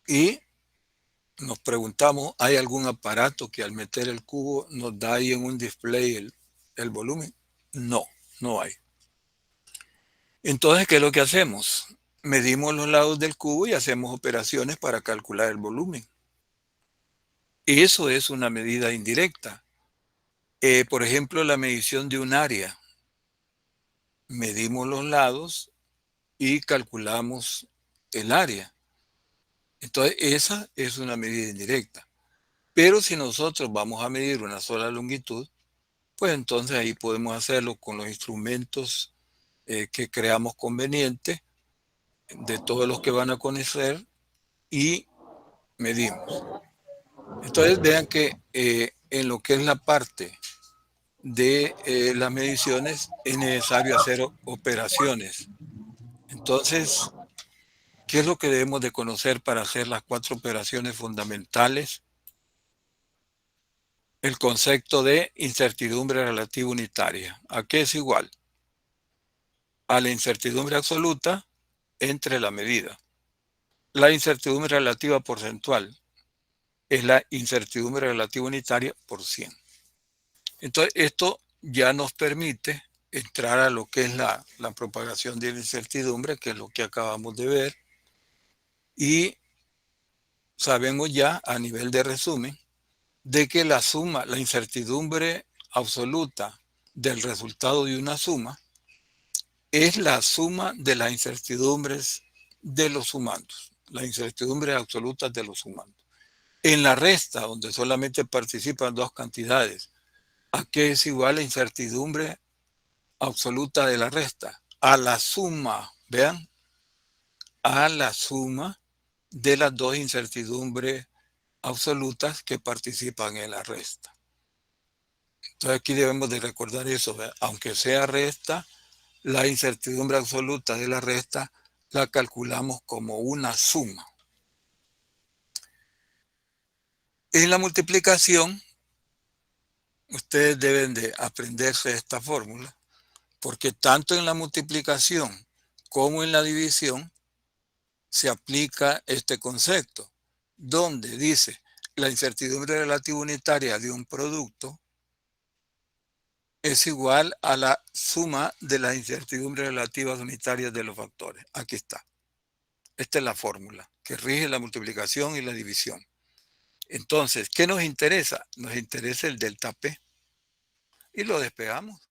Y nos preguntamos, ¿hay algún aparato que al meter el cubo nos da ahí en un display el volumen? No, no hay. Entonces, ¿qué es lo que hacemos? Medimos los lados del cubo y hacemos operaciones para calcular el volumen. Eso es una medida indirecta. Por ejemplo, la medición de un área. Medimos los lados y calculamos el área. Entonces, esa es una medida indirecta. Pero si nosotros vamos a medir una sola longitud, pues entonces ahí podemos hacerlo con los instrumentos que creamos conveniente, de todos los que van a conocer, y medimos. Entonces vean que en lo que es la parte de las mediciones es necesario hacer operaciones. Entonces, ¿qué es lo que debemos de conocer para hacer las 4 operaciones fundamentales? El concepto de incertidumbre relativa unitaria. ¿A qué es igual? A la incertidumbre absoluta entre la medida. La incertidumbre relativa porcentual es la incertidumbre relativa unitaria por 100. Entonces, esto ya nos permite entrar a lo que es la propagación de la incertidumbre, que es lo que acabamos de ver, y sabemos ya a nivel de resumen de que la suma, la incertidumbre absoluta del resultado de una suma es la suma de las incertidumbres de los sumandos, las incertidumbres absolutas de los sumandos. En la resta, donde solamente participan 2 cantidades, ¿a qué es igual la incertidumbre absoluta de la resta? A la suma, vean, a la suma de las 2 incertidumbres absolutas que participan en la resta. Entonces aquí debemos de recordar eso, ¿verdad? Aunque sea resta, la incertidumbre absoluta de la resta la calculamos como una suma. En la multiplicación, ustedes deben de aprenderse esta fórmula, porque tanto en la multiplicación como en la división se aplica este concepto, donde dice la incertidumbre relativa unitaria de un producto es igual a la suma de las incertidumbres relativas unitarias de los factores. Aquí está. Esta es la fórmula que rige la multiplicación y la división. Entonces, ¿qué nos interesa? Nos interesa el delta P. Y lo despegamos.